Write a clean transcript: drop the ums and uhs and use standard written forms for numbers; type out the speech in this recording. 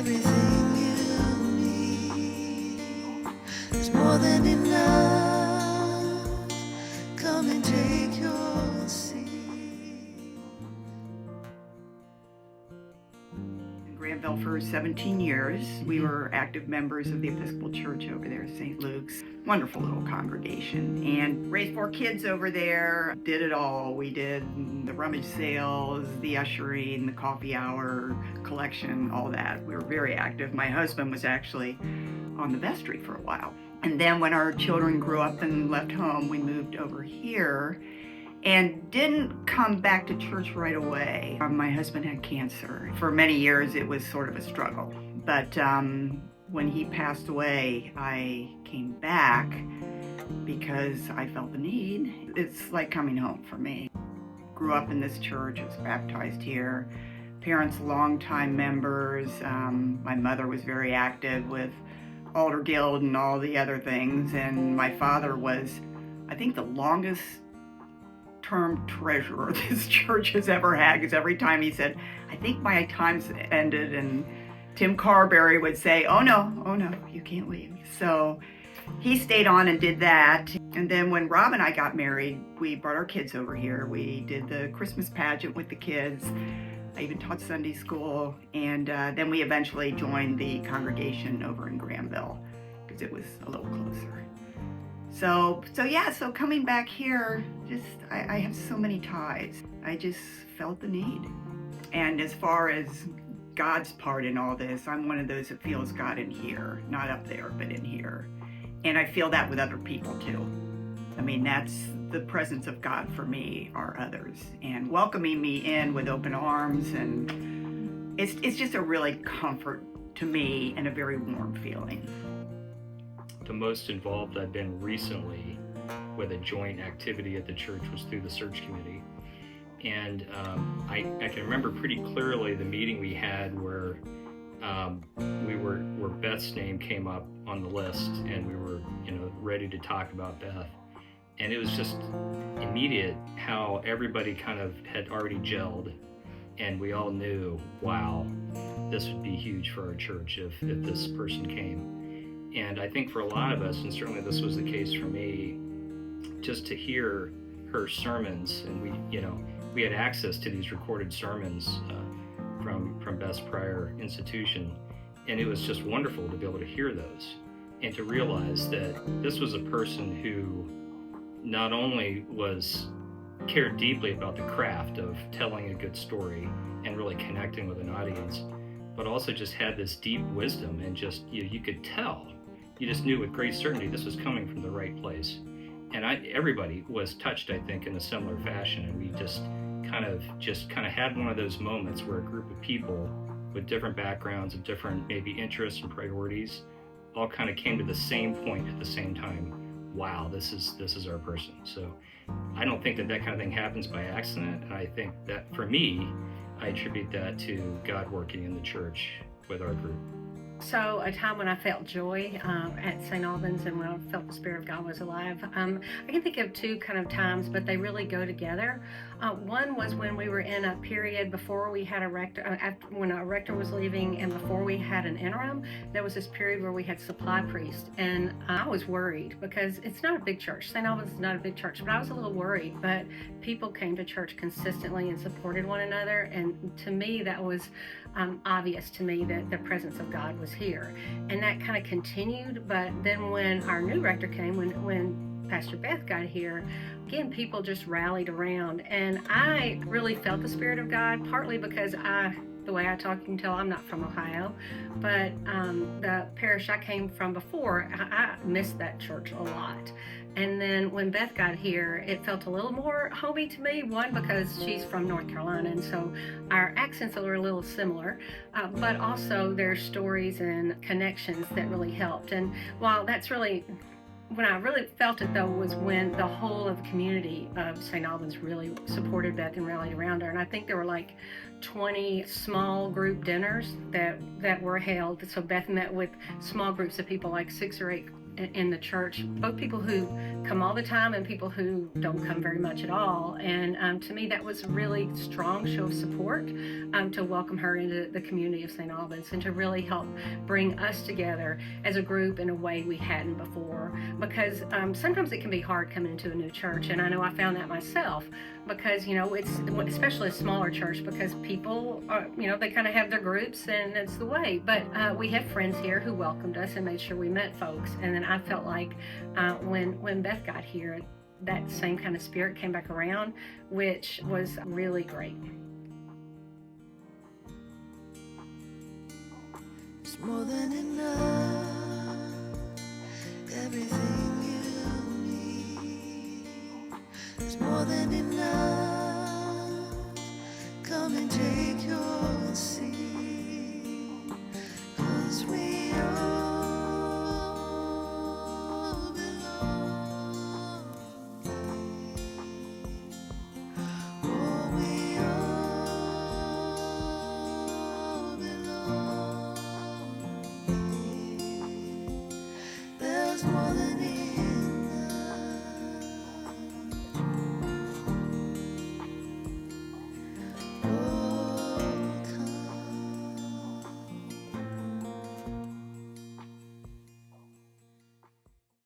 everything you need. There's more than enough. Come and take your seat. In Granville for 17 years. We were active members of the Episcopal Church over there, St. Luke's. Wonderful little congregation, and raised 4 kids over there. Did it all. We did the rummage sales, the ushering, the coffee hour, collection, all that. We were very active. My husband was actually on the vestry for a while. And then when our children grew up and left home, we moved over here and didn't come back to church right away. My husband had cancer. For many years, it was sort of a struggle. But when he passed away, I came back because I felt the need. It's like coming home for me. Grew up in this church, was baptized here. Parents, longtime members. My mother was very active with Alder Guild and all the other things. And my father was, I think, the longest term treasurer this church has ever had, because every time he said, I think my time's ended, and Tim Carberry would say, oh no, you can't leave. So he stayed on and did that. And then when Rob and I got married, we brought our kids over here. We did the Christmas pageant with the kids. I even taught Sunday school. And then we eventually joined the congregation over in Granville because it was a little closer. So coming back here, I have so many ties. I just felt the need. And as far as God's part in all this, I'm one of those that feels God in here, not up there, but in here. And I feel that with other people too. I mean, that's the presence of God for me, are others, and welcoming me in with open arms. And it's just a really comfort to me and a very warm feeling. The most involved I've been recently with a joint activity at the church was through the search committee. And I can remember pretty clearly the meeting we had where where Beth's name came up on the list, and we were ready to talk about Beth. And it was just immediate how everybody kind of had already gelled, and we all knew, wow, this would be huge for our church if this person came. And I think for a lot of us, and certainly this was the case for me, just to hear her sermons, and we had access to these recorded sermons from Beth's prior institution, and it was just wonderful to be able to hear those and to realize that this was a person who not only cared deeply about the craft of telling a good story and really connecting with an audience, but also just had this deep wisdom, and just you could tell, you just knew with great certainty this was coming from the right place. And everybody was touched, I think, in a similar fashion, and we just kind of had one of those moments where a group of people with different backgrounds and different maybe interests and priorities all kind of came to the same point at the same time. Wow, this is our person. So I don't think that kind of thing happens by accident, and I think that for me, I attribute that to God working in the church with our group. So a time when I felt joy at St. Albans, and when I felt the Spirit of God was alive. I can think of 2 kind of times, but they really go together. One was when we were in a period before we had a rector, when a rector was leaving, and before we had an interim. There was this period where we had supply priests, and I was worried because it's not a big church. St. Albans is not a big church, but I was a little worried. But people came to church consistently and supported one another, and to me that was obvious to me that the presence of God was here, and that kind of continued. But then when our new rector came, when Pastor Beth got here, again, people just rallied around, and I really felt the Spirit of God, partly because the way I talk, you can tell I'm not from Ohio, but the parish I came from before, I missed that church a lot. And then when Beth got here, it felt a little more homey to me. One, because she's from North Carolina, and so our accents are a little similar, but also there's stories and connections that really helped. And while that's really, when I really felt it though, was when the whole of the community of St. Albans really supported Beth and rallied around her. And I think there were like 20 small group dinners that were held. So Beth met with small groups of people, like 6 or 8 in the church, both people who come all the time and people who don't come very much at all. And to me, that was a really strong show of support to welcome her into the community of St. Albans and to really help bring us together as a group in a way we hadn't before. Because sometimes it can be hard coming into a new church, and I know I found that myself. Because it's especially a smaller church, because people are, they kind of have their groups and that's the way. But we have friends here who welcomed us and made sure we met folks. And then I felt like when Beth got here, that same kind of spirit came back around, which was really great. It's more than enough.